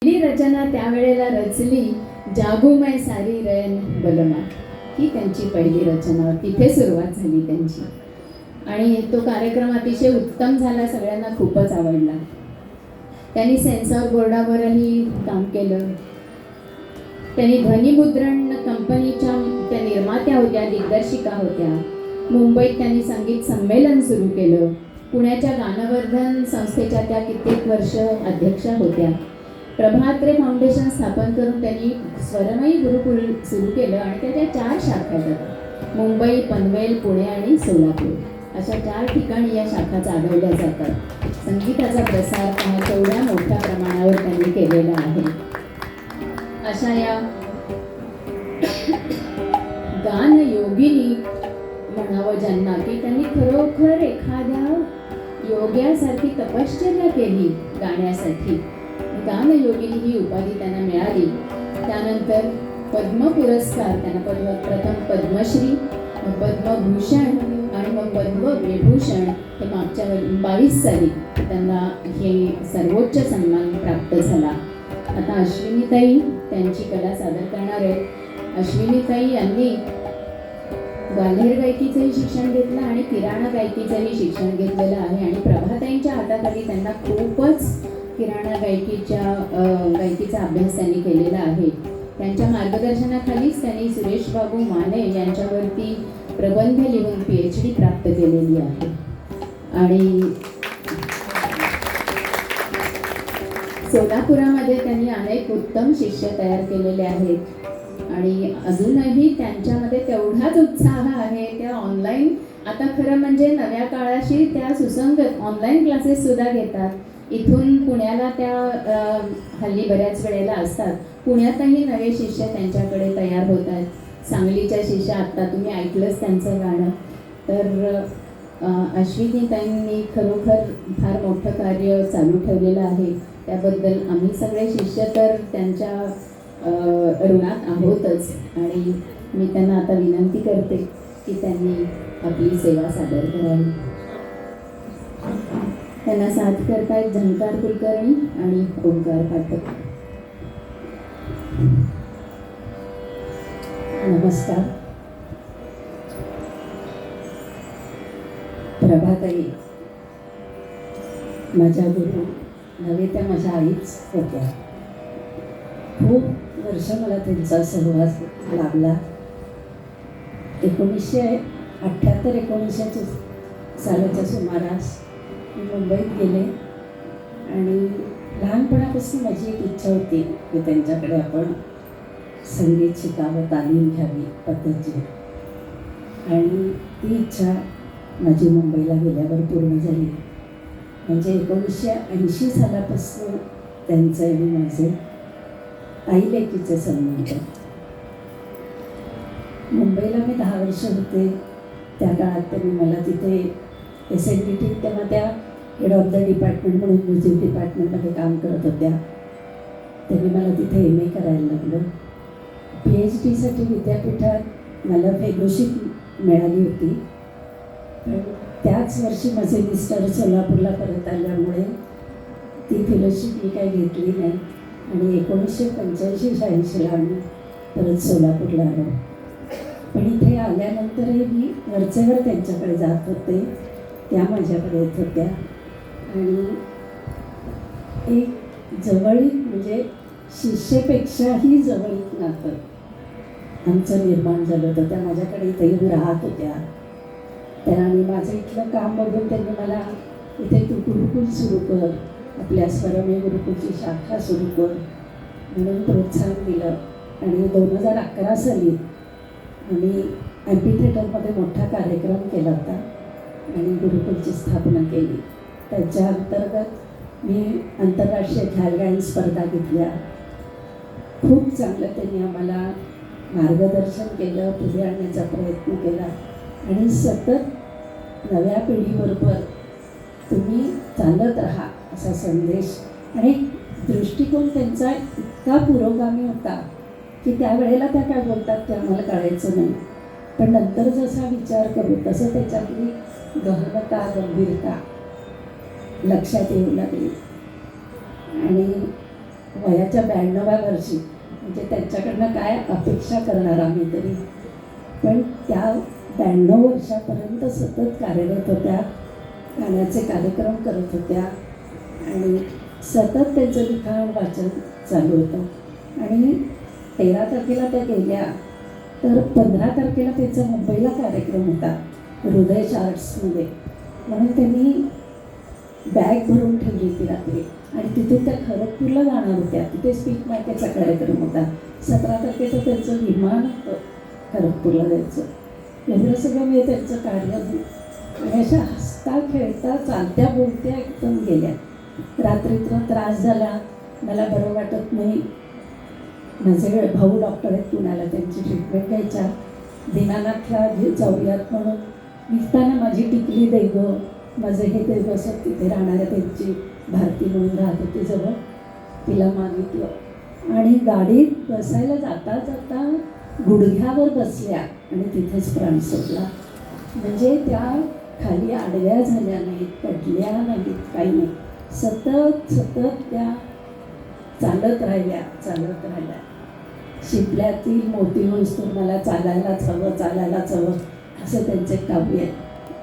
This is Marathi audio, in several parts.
पहिली रचना त्यावेळेला रचली जागूमय सारी रयन बलमा, ही त्यांची पहिली रचना, तिथे सुरुवात झाली त्यांची. आणि तो कार्यक्रम अतिशय उत्तम झाला, सगळ्यांना खूपच आवडला. त्यांनी सेन्सॉर बोर्डावरही काम केलं. त्यांनी ध्वनिमुद्रण कंपनीच्या त्या निर्मात्या होत्या, दिग्दर्शिका होत्या. मुंबईत त्यांनी संगीत संमेलन सुरू केलं. पुण्याच्या गानवर्धन संस्थेच्या त्या कित्येक वर्ष अध्यक्षा होत्या. प्रभात्रे फाउंडेशन स्थापन करून त्यांनी स्वरमयी गुरुकुल सुरू केलं आणि त्याच्या 4 शाखा आहेत. मुंबई, पनवेल, पुणे आणि सोलापूर अशा 4 ठिकाणी या शाखा चालवल्या जातात. संगीताचा प्रसार तेवढ्या मोठ्या प्रमाणावर त्यांनी केलेला आहे. अशा या गानयोगिनी म्हणावं ज्यांना, की त्यांनी खरोखर एखाद्या योग्यासारखी तपश्चर्या केली गाण्यासाठी. गानयोगिनी ही उपाधी त्यांना मिळाली. त्यानंतर पद्म पुरस्कार त्यांना प्रथम पद्मश्री, पद्मभूषण आणि मग पद्मविभूषण हे मागच्या 22 साली त्यांना हे सर्वोच्च सन्मान प्राप्त झाला. आता अश्विनीताई त्यांची कला सादर करणार आहेत. अश्विनीताई यांनी ग्वाल्हेर गायकीचंही शिक्षण घेतलं आणि किराणा गायकीचंही शिक्षण घेतलेलं आहे. आणि प्रभाताईंच्या हाताखाली त्यांना खूपच किराणा गायकीचा अभ्यास त्यांनी केलेला आहे. त्यांच्या मार्गदर्शनाखालीच त्यांनी सुरेश बाबू माने यांच्यावरती प्रबंध लिहून PhD प्राप्त केलेली आहे. आणि सोलापुरामध्ये त्यांनी अनेक उत्तम शिष्य तयार केलेले आहेत आणि अजूनही त्यांच्यामध्ये तेवढाच उत्साह आहे. त्या ऑनलाईन, आता खरं म्हणजे नव्या काळाशी त्या सुसंगत ऑनलाईन क्लासेस सुद्धा घेतात. इथून पुण्याला त्या हल्ली बऱ्याच वेळेला असतात. पुण्यातही नवे शिष्य त्यांच्याकडे तयार होत आहेत. सांगलीच्या शिष्य, आत्ता तुम्ही ऐकलंच त्यांचं गाणं. तर अश्विनीताईंनी खरोखर फार मोठं कार्य चालू ठेवलेलं आहे. त्याबद्दल आम्ही सगळे शिष्य तर त्यांच्या ऋणात आहोतच. आणि मी त्यांना आता विनंती करते की त्यांनी आपली सेवा सादर करावी. त्यांना साथ करतायत झंकार कुलकर्णी आणि ओंकार पाठक. नमस्कार. प्रभाताई माझ्या गुरु नव्हे, त्या माझ्या आईच होत्या. खूप वर्ष मला त्यांचा सहवास लाभला. 1978-19 सालाच्या सुमारास मी मुंबईत गेले आणि लहानपणापासून माझी एक इच्छा होती की त्यांच्याकडे आपण संगीत शिकावं, तालीम घ्यावी पद्धतची. आणि ती इच्छा माझी मुंबईला गेल्यावर पूर्ण झाली. म्हणजे 1980 सालापासून त्यांचं आणि माझे आई लेकीचे संबंध. मुंबईला मी 10 वर्ष होते. त्या काळात त्यांनी मला तिथे SNDT, तेव्हा त्या हेड ऑफ द डिपार्टमेंट म्हणून म्युझिक डिपार्टमेंटमध्ये काम करत होत्या. त्यांनी मला तिथे MA करायला लागलं. PhDसाठी विद्यापीठात मला फेलोशिप मिळाली होती. त्याच वर्षी माझे मिस्टर सोलापूरला परत आल्यामुळे ती फेलोशिप मी काही घेतली नाही आणि 1985-86 आम्ही परत सोलापूरला आलो. पण इथे आल्यानंतरही मी वरचेवर त्यांच्याकडे जात होते, त्या माझ्याकडे येत होत्या. आणि एक जवळीक, म्हणजे शिष्येपेक्षाही जवळीक नातं आमचं निर्माण झालं होतं. त्या माझ्याकडे इथे येऊन राहत होत्या. आणि माझं इथलं काम बघून त्यांनी मला इथे तू गुरुकुल सुरू कर, आपल्या स्वरमय गुरुकुलची शाखा सुरू कर म्हणून प्रोत्साहन दिलं. आणि 2011 साली आम्ही ॲम्फीथिएटरमध्ये मोठा कार्यक्रम केला होता आणि गुरुकुलची स्थापना केली. त्याच्या अंतर्गत मी आंतरराष्ट्रीय ख्यालगायन स्पर्धा घेतल्या. खूप चांगलं त्यांनी आम्हाला मार्गदर्शन केलं, पुढे आणण्याचा प्रयत्न केला. आणि सतत नव्या पिढीबरोबर तुम्ही चालत राहा असा संदेश आणि दृष्टिकोन त्यांचा इतका पुरोगामी होता की त्यावेळेला त्या काय बोलतात ते आम्हाला कळायचं नाही. पण नंतर जसा विचार करू तसं त्याच्यातली गहनता, गंभीरता लक्षात येऊ लागली. आणि वयाच्या 92व्या वर्षी, म्हणजे त्यांच्याकडनं काय अपेक्षा करणार आम्ही तरी, पण त्या 92 वर्षापर्यंत सतत कार्यरत होत्या, गाण्याचे कार्यक्रम करत होत्या आणि सतत त्यांचं लिखाण वाचन चालू होतं. आणि 13 तारखेला त्या गेल्या, तर 15 तारखेला त्यांचा मुंबईला कार्यक्रम होता हृदय आर्ट्समध्ये, म्हणून त्यांनी बॅग भरून ठेवली होती रात्री आणि तिथून त्या खरगपूरला जाणार होत्या. तिथे स्पीक मायकेचा कार्यक्रम होता. 17 तारखेचं त्यांचं विमान होतं खरगपूरला जायचं. एवढं सगळं वेळ त्यांचं कार्य आणि अशा हसता खेळता चालत्या बोलत्या एकदम गेल्या. रात्रीतून त्रास झाला, मला बरं वाटत नाही. माझे भाऊ डॉक्टर आहेत पुण्याला, त्यांची ट्रीटमेंट घ्यायच्या. दीनानाथला जाऊयात म्हणून निघताना माझी टिकली दे गं, माझं हे दे गं, असं तिथे राहणाऱ्या त्यांची भारती म्हणून राहत होती जवळ, तिला मागितलं. आणि गाडीत बसायला जाता जाता गुडघ्यावर बसल्या आणि तिथेच प्राण सोडला. म्हणजे त्या खाली आडव्या झाल्या नाहीत, पडल्या नाहीत, काही नाही. सतत सतत त्या चालत राहिल्या. शिपल्यातील मोती होईस्तोवर मला चालायलाच हवं असं त्यांचे काव्य आहे.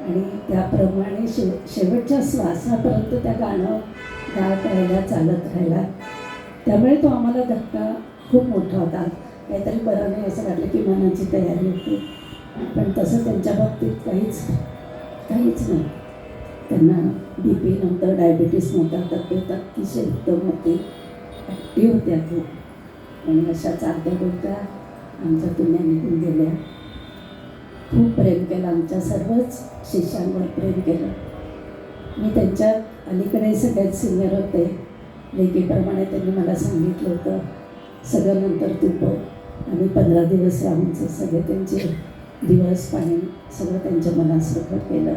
आणि त्याप्रमाणे शेवटच्या श्वासापर्यंत त्या गाणं गात राहिल्या, चालत राहिला. त्यामुळे तो आम्हाला धक्का खूप मोठा होता. काहीतरी बरं नाही असं वाटलं की मनाची तयारी होती, पण तसं त्यांच्या बाबतीत काहीच नाही. त्यांना BP नव्हतं, डायबिटीस नव्हता, तब्येत अतिशय उत्तम होती, ॲक्टिव्ह होत्या खूप. आणि अशा चालत्या बोलत्या आमच्यातून निघून गेल्या. खूप प्रेम केलं, आमच्या सर्वच शिष्यांवर प्रेम केलं. मी त्यांच्या अलीकडे सगळ्यात सिनियर होते. लेखीप्रमाणे त्यांनी मला सांगितलं होतं, सगळं नंतर तू बघ. आम्ही 15 दिवस राहूनचं सगळे त्यांचे दिवस पाणी सगळं त्यांच्या मनासारखं केलं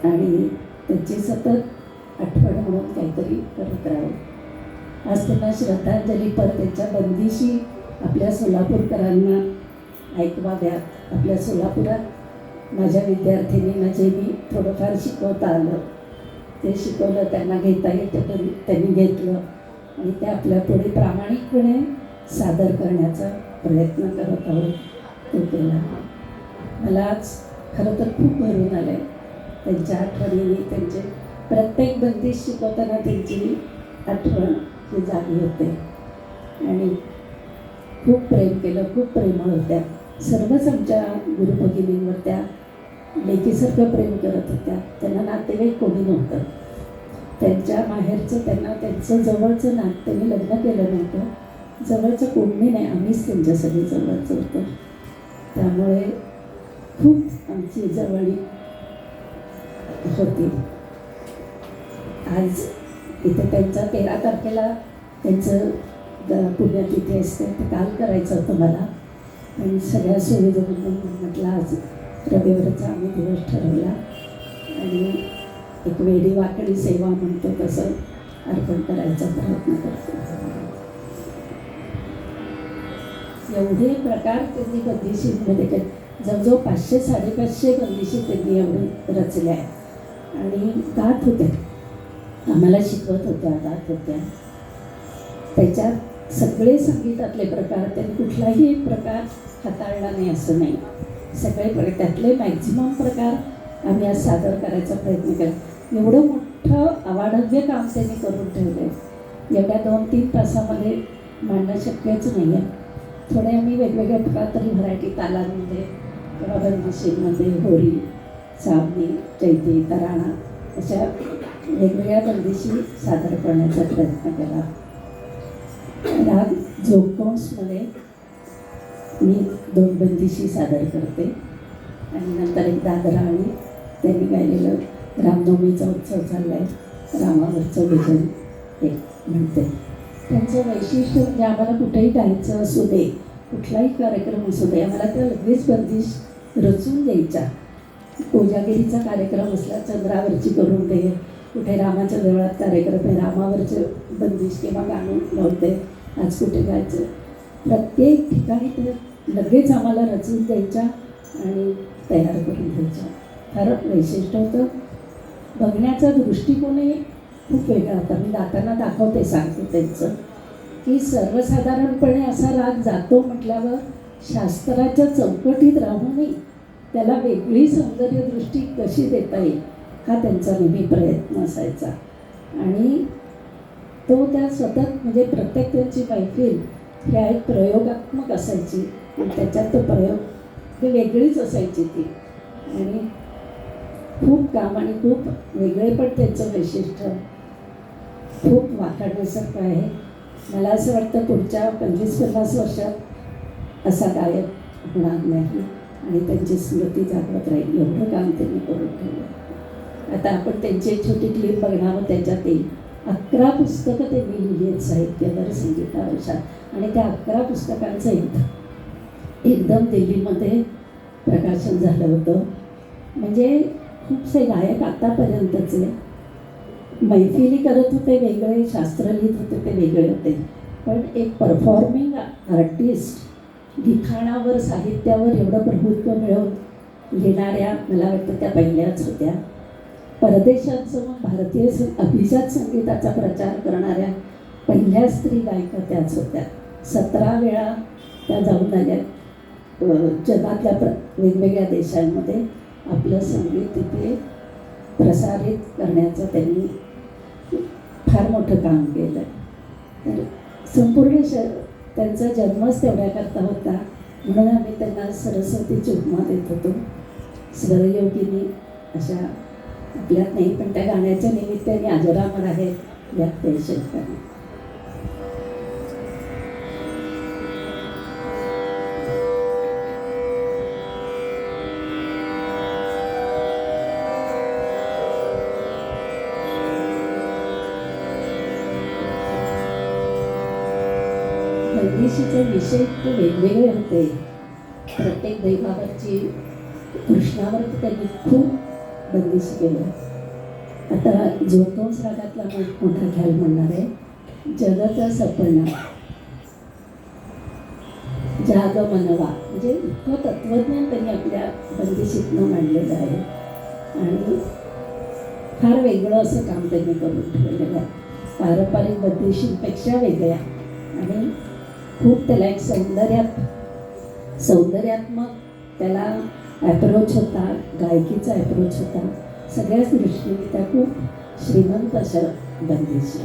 आणि त्यांची सतत आठवण म्हणून काहीतरी करत राहावं. आज त्यांना श्रद्धांजलीपर त्यांच्या बंदिशी आपल्या सोलापूरकरांना ऐकवाव्यात. आपल्या सोलापुरात माझ्या विद्यार्थिनींना जे मी थोडंफार शिकवता आलं ते शिकवलं, त्यांना घेता येतं त्यांनी घेतलं आणि ते आपल्या पुढे प्रामाणिकपणे सादर करण्याचा प्रयत्न करत आहोत, तो केला. मला आज खरं तर खूप भरून आलं आहे त्यांच्या आठवणीने. त्यांचे प्रत्येक बंदिश शिकवताना त्यांची आठवण ही जागी होते आणि खूप प्रेम केलं, खूप प्रेमळ होत्या. सर्वच आमच्या गुरुभगिनींवर त्या लेकीसारखं प्रेम करत होत्या. त्यांना नातेवाईक कोणी नव्हतं. त्यांच्या माहेरचं त्यांचं जवळचं त्यांनी लग्न केलं नव्हतं. जवळचं कोणी नाही, आम्हीच त्यांच्यासाठी जवळचं होतं. त्यामुळे खूप आमची जवळी होती. आज इथे त्यांचा 13 तारखेला त्यांचं पुण्यतिथी असते, ते काल करायचं होतं मला, पण सगळ्या सुविधा म्हटलं आज रविवारचा आम्ही दिवस ठरवला आणि एक वेडी वाकडी सेवा म्हणतो तसं अर्पण करायचा प्रयत्न करतो. एवढे प्रकार त्यांनी बंदिशींमध्ये केले, जवळजवळ 500-550 बंदिशी त्यांनी एवढे रचल्या आहेत आणि गात होत्या, आम्हाला शिकवत होत्या, गात होत्या. त्याच्यात सगळे संगीतातले प्रकार, त्यांनी कुठलाही प्रकार हाताळला नाही असं नाही. सगळे प्रकार, त्यातले मॅक्झिमम प्रकार आम्ही आज सादर करायचा प्रयत्न केला. एवढं मोठं अवाढव्य काम त्यांनी करून ठेवलं आहे, एवढ्या 2-3 तासामध्ये मांडणं शक्यच नाही आहे. थोडे आम्ही वेगवेगळ्या प्रकार तरी व्हरायटी तालांमध्ये किंवा बंदिशींमध्ये होरी, सावनी, चैती, तराणा अशा वेगवेगळ्या बंदिशी सादर करण्याचा प्रयत्न केला. राग जोगकौंसमध्ये मी 2 बंदिशी सादर करते आणि नंतर एक दादरा आणि त्यांनी गायलेलं रामनवमीचा उत्सव चालला आहे, रामावरचं भजन ते म्हणते. त्यांचं वैशिष्ट्य म्हणजे आम्हाला कुठेही गायचं असू दे, कुठलाही कार्यक्रम असू दे, आम्हाला त्या लगेच बंदिश रचून द्यायच्या. कोजागिरीचा कार्यक्रम असला चंद्रावरची करून दे, कुठे रामाच्या देवळात कार्यक्रम आहे रामावरचे बंदिश किंवा गाणं लावते, आज कुठे गायचं, प्रत्येक ठिकाणी ते लगेच आम्हाला रचून द्यायच्या आणि तयार करून द्यायच्या. फार वैशिष्ट्य होतं. बघण्याचा दृष्टिकोनही खूप वेगळा होता. मी दातांना दाखवते, सांगते त्यांचं की सर्वसाधारणपणे असा राग जातो म्हटल्यावर शास्त्राच्या चौकटीत राहूनही त्याला वेगळी सौंदर्यदृष्टी कशी देता येईल हा त्यांचा नेहमी प्रयत्न असायचा. आणि तो त्या सतत म्हणजे प्रत्येक त्यांची मैफिल ह्या एक प्रयोगात्मक असायची आणि त्याच्यात तो प्रयोग ती वेगळीच असायची ती. आणि खूप काम आणि खूप वेगळे पण त्यांचं वैशिष्ट्य खूप वाखाणण्यासारखं आहे. मला असं वाटतं पुढच्या 25-50 वर्षात असा गायक होणार नाही आणि त्यांची स्मृती जागृत राहील एवढं काम त्यांनी करून ठेवलं. आता आपण त्यांची एक छोटी क्लिप बघणार त्याच्यात येईल. 11 पुस्तकं त्यांनी लिहिली आहेत साहित्यावर संगीतानुसार आणि त्या 11 पुस्तकांचं एकदम दिल्लीमध्ये प्रकाशन झालं होतं. म्हणजे खूपसे गायक आतापर्यंतचे मैफिली करत होते वेगळे, शास्त्र लिहित होते ते वेगळे होते, पण एक परफॉर्मिंग आर्टिस्ट लिखाणावर साहित्यावर एवढं प्रभुत्व मिळवून लिहिणाऱ्या मला वाटतं त्या पहिल्याच होत्या. परदेशात जाऊन भारतीय अभिजात संगीताचा प्रचार करणाऱ्या पहिल्या स्त्री गायिका त्याच होत्या. 17 वेळा त्या जाऊन आल्या जगातल्या वेगवेगळ्या देशांमध्ये आपलं संगीत तिथे प्रसारित करण्याचं त्यांनी फार मोठं काम केलं. तर संपूर्ण त्यांचा जन्मच तेवढ्याकरता होता म्हणून आम्ही त्यांना सरस्वतीची उपमा देत होतो. स्वरयोगिनी अशा आपल्यात नाही पण त्या गाण्याच्या निमित्ताने अजरामर आहेत यात ते शिल्पकार. बंदिशीचे विषय इतके वेगवेगळे होते. प्रत्येक दैवावरची कृष्णावर त्यांनी खूप बंदिशी केल्या. आता जोतोंस रागातला मोठा ख्याल म्हणणार आहे. जगत सपना जाग मनवा म्हणजे इतकं तत्त्वज्ञान त्यांनी आपल्या बंदिशीतनं मांडलेलं आहे आणि फार वेगळं असं काम त्यांनी करून ठेवलेलं आहे. पारंपरिक बंदिशींपेक्षा वेगळ्या आणि खूप त्याला एक सौंदर्यात्मक त्याला ॲप्रोच होता, गायकीचा ॲप्रोच होता. सगळ्याच दृष्टीने त्या खूप श्रीमंत अशा बंदिशी.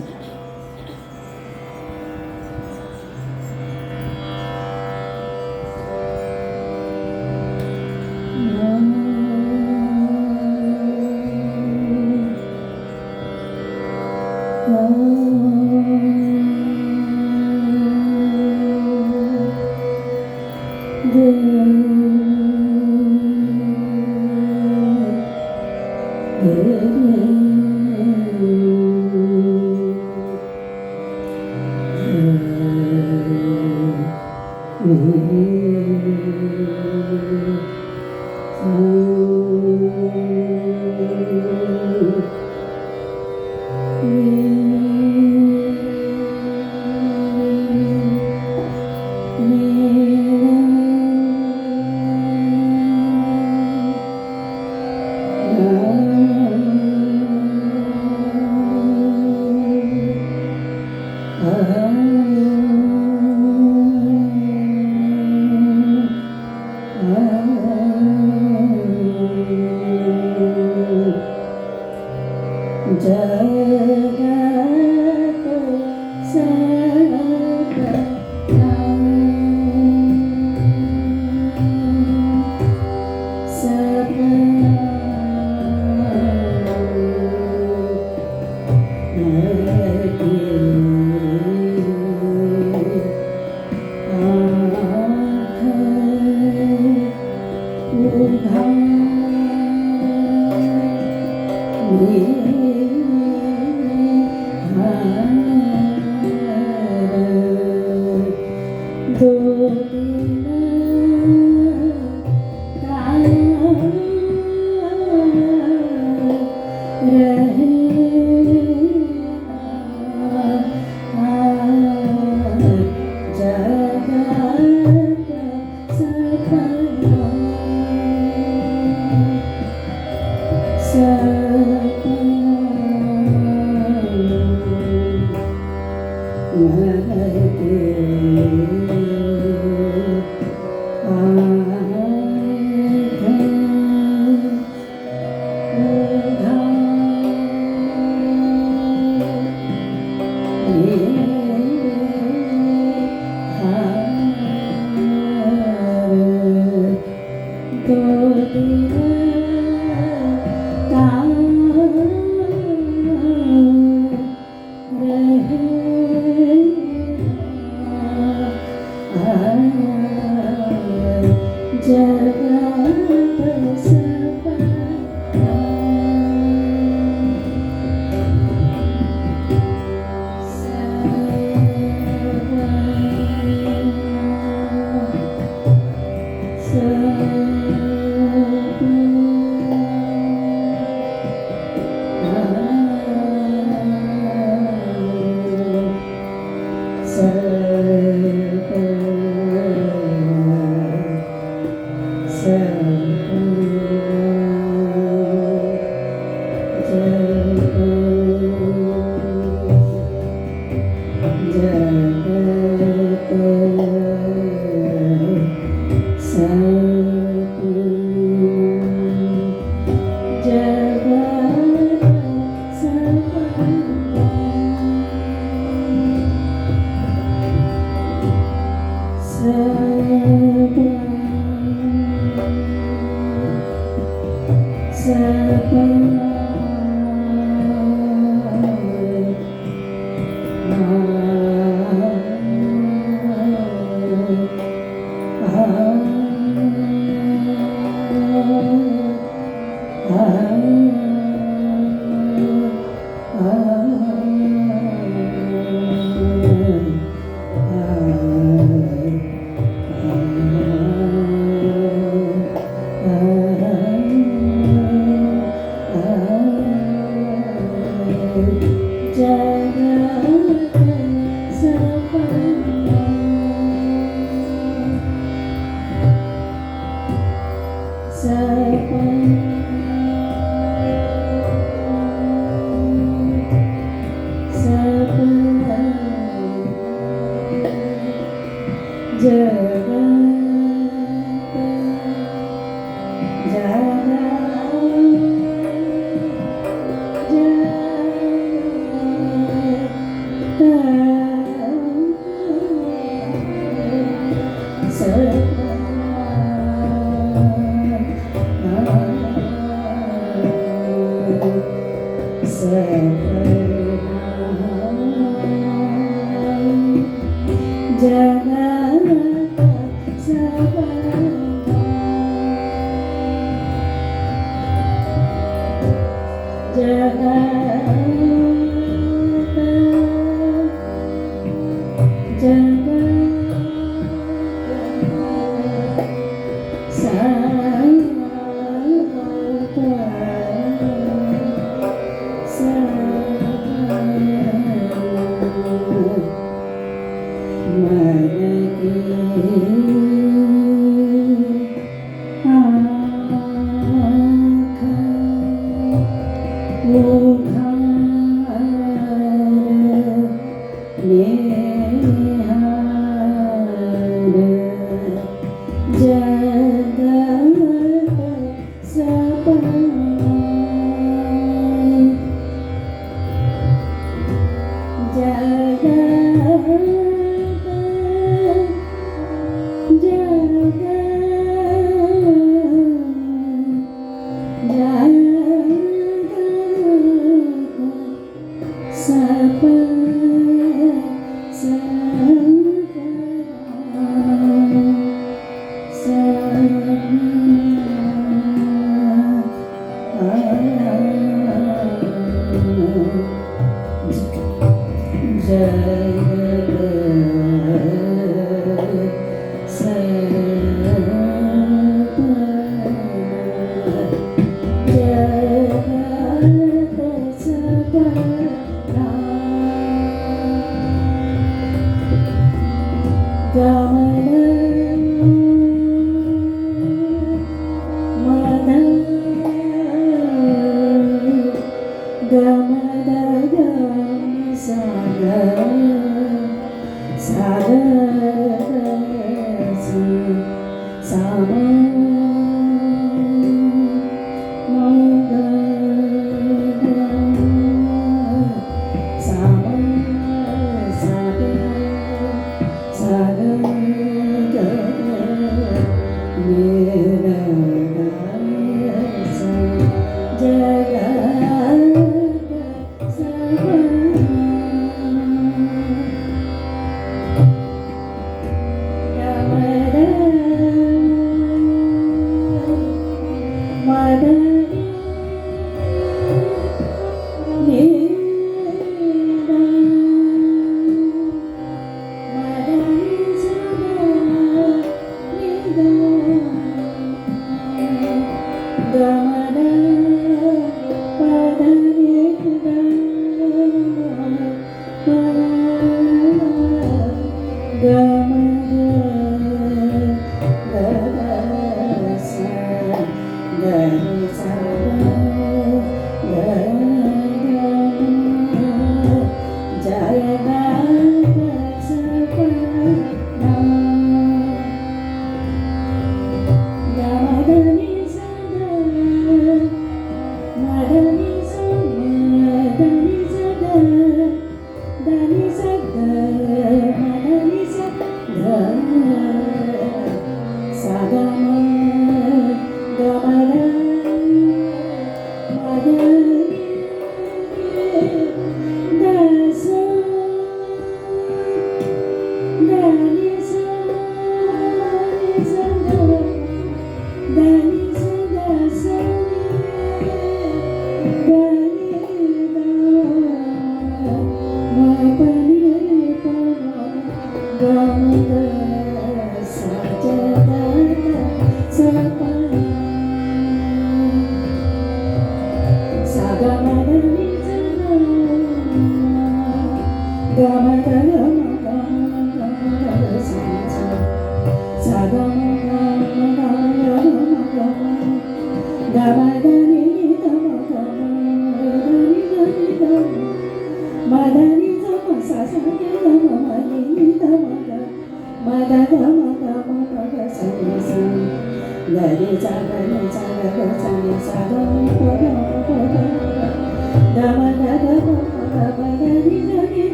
जगत सपना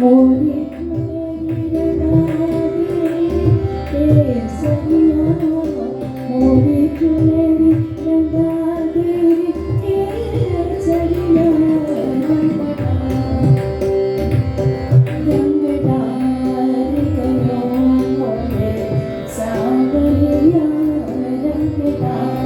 मोरी चुनरी रंगारी केसरिया मोरी चुनरी रंगारी केसरिया रंगदार करो मोरे सावरिया रंगदार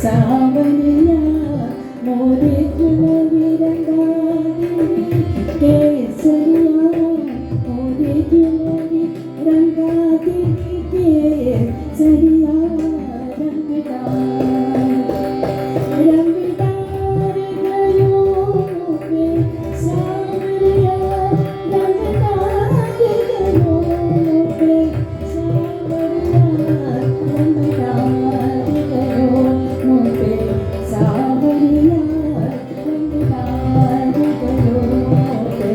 सावरिया मोरे चुनरी रंगारी केसरिया मोरे चुनरी रंगारी केसरिया रंगदार गयो पे सावरिया रंगदार गयो पे सावरिया रंगदार गयो पे सावरिया रंगदार गयो पे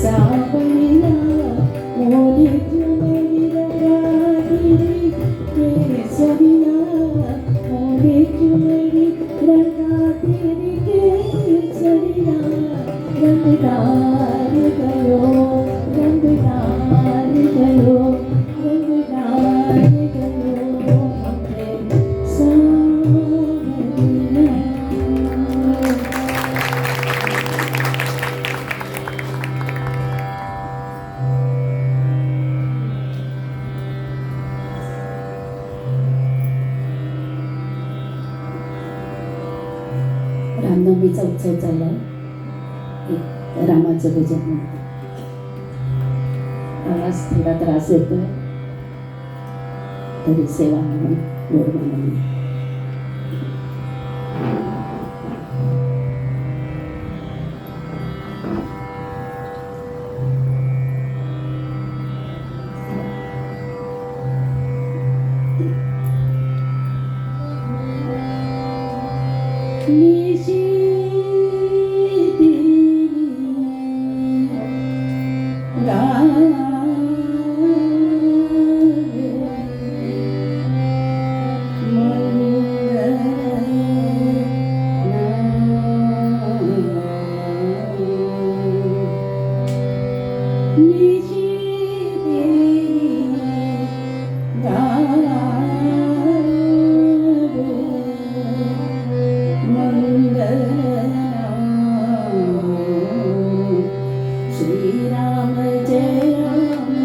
सावरिया मोरी चुनरी रंगारी केसरिया मोरी चुनरी रंगारी केसरिया रंगदार गयो रंगदार गयो रंगदार गयो पे सावरिया. रामनवमीचा उत्सव चाललाय. एक रामाचं भजन म्हणते. आवाज थोडा त्रास येतोय तरी सेवा म्हणून गोड म्हणून श्रीराम जय राम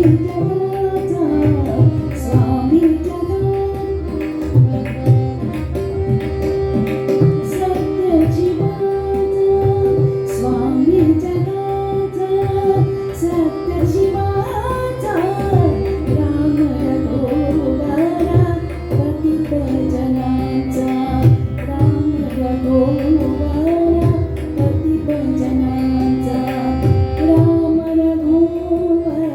जगाचा स्वामी सत्याची बात स्वामी जगाचा सत्याची बात राम रघुवरा पतित जनाचा राम रघुवरा पतित जनाचा राम रघुवरा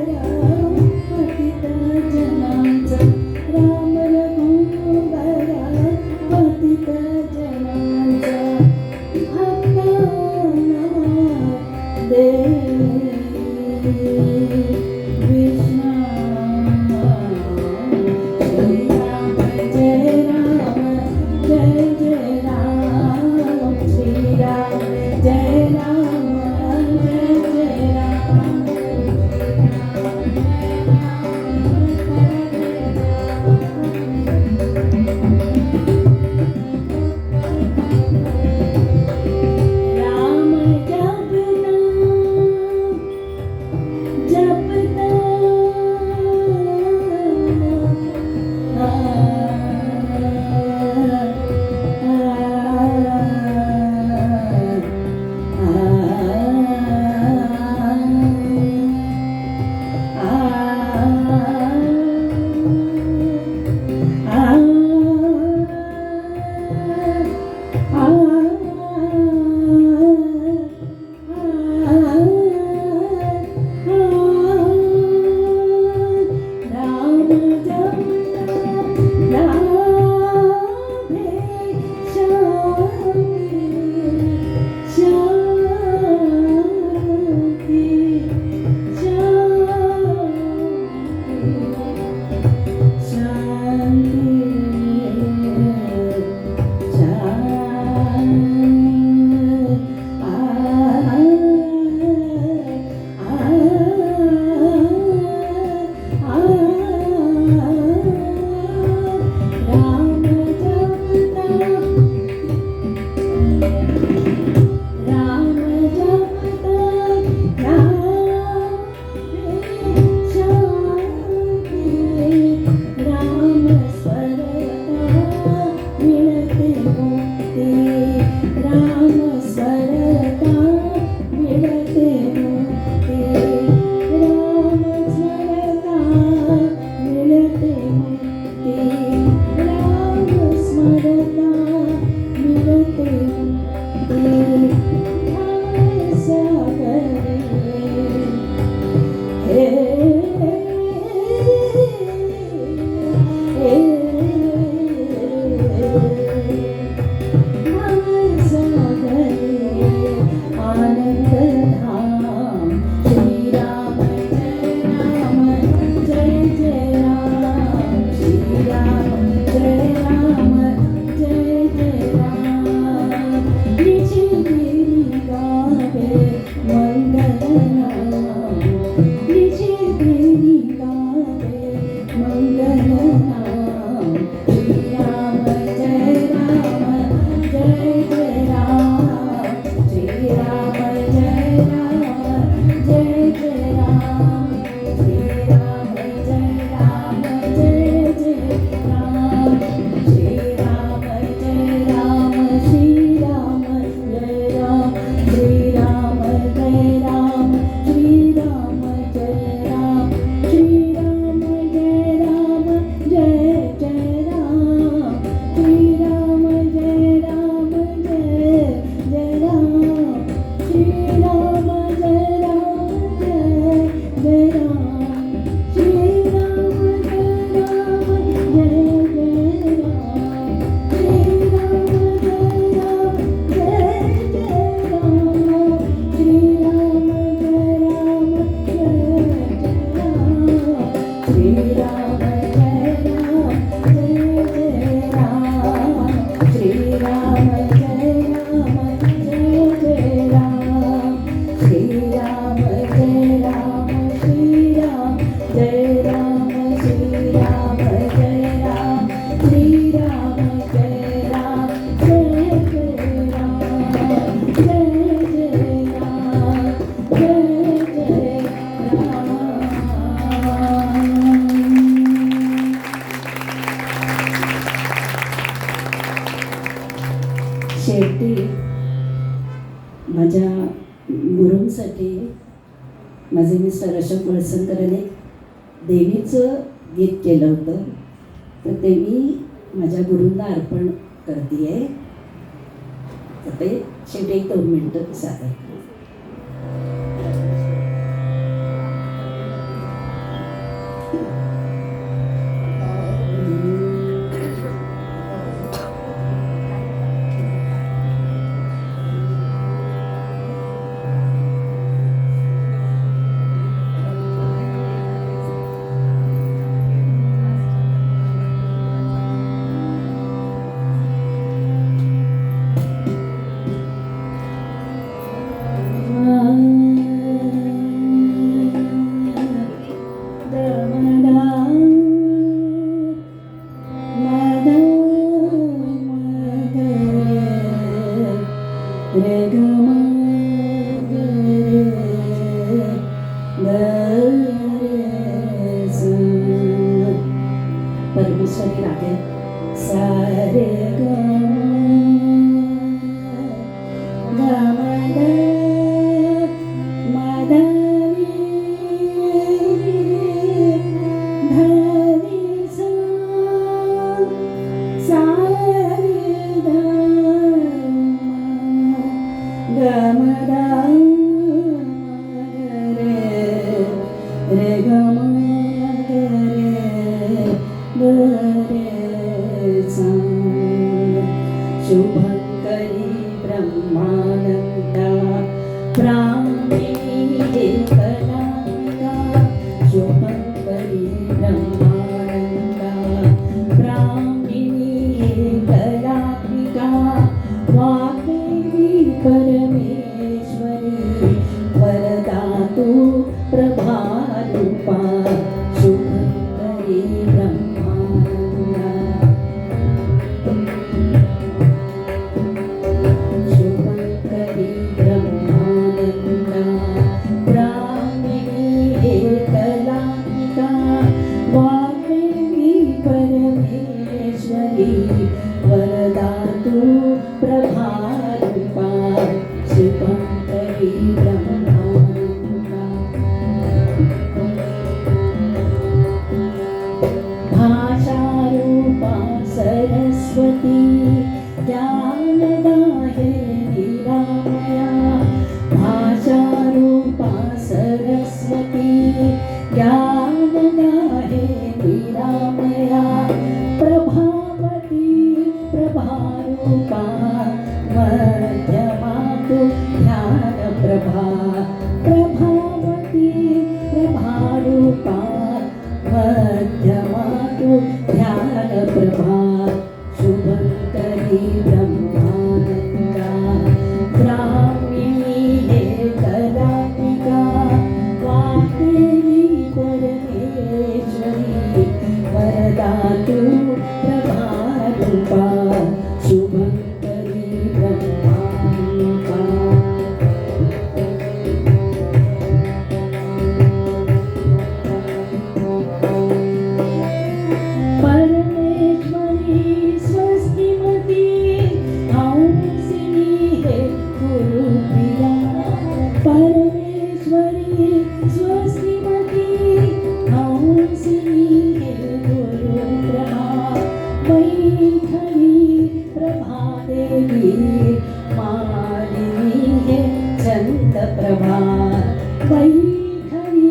माझे मिस्टर अशोक वळसंकरांनी देवीचं गीत केलं होतं, तर ते मी माझ्या गुरूंना अर्पण करते आहे. तर ते शेवटी 1-2 मिनटं सादर करते. परमेश्वरी रागे सारे शुभंकरी ब्रह्मानंदा प्राणिनी कलामिका. शुभंकरी ब्रह्मानंदा प्राणिनी कलामिका. वाग्देवी परमेश्वरी वरदा तू प्रभारूपा. शुभंकरी ब्रह्मानंदा शुभंकरी ब्रह्मानंदा प्राणिनी कलामिका. वाग्देवी परमेश्वरी वरदा तू प्रभारूपा. शुभंकरी ब्रह्मानंदा भाषारूपा सरस्वती ज्ञानदाये निरामया. भाषारूपा सरस्वती ज्ञानदाये निरामया. प्रभावती प्रभारूपा मध्यमा तु ध्यानप्रभा. प्रभावती प्रभारूपा मध्यमा तु ध्यानप्रभा. शुभंकरी ब्रह्मानंदा ब्राह्मिणी कलामिका. वाग्देवी परमेश्वरी वरदा तू प्रभारूपा. शुभंकरी ब्रह्मानंदा परमेश्वरी स्वस्तिमती हंसिनी हे गुरुप्रिया. परमेश्वरी स्वस्तिमती हंसिनी हे गुरुप्रिया. वैखरी प्रभादेवी मालिनी हे चंद्रप्रभा. वैखरी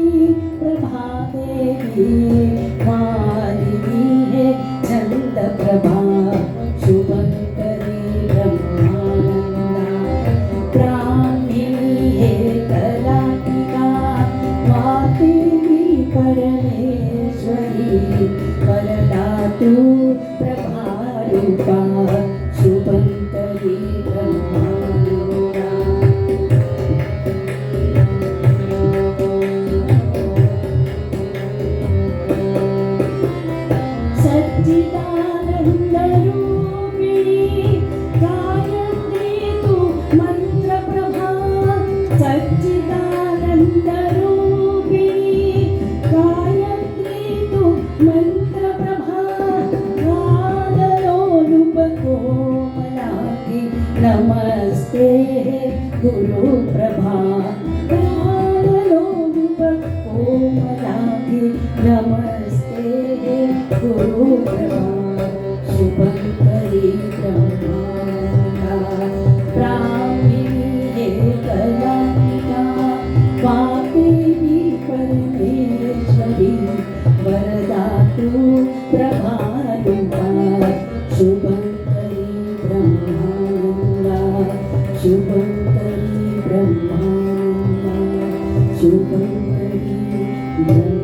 प्रभादेवी मालिनी हे चंद्रप्रभा. शुभंकरी ब्रह्मानंदा प्राणिनी हे कलामिका. वाग्देवी परमेश्वरी वरदा तू प्रभारूपा. शुभंकरी ब्रह्मानंदा ब्रह्मा शुभं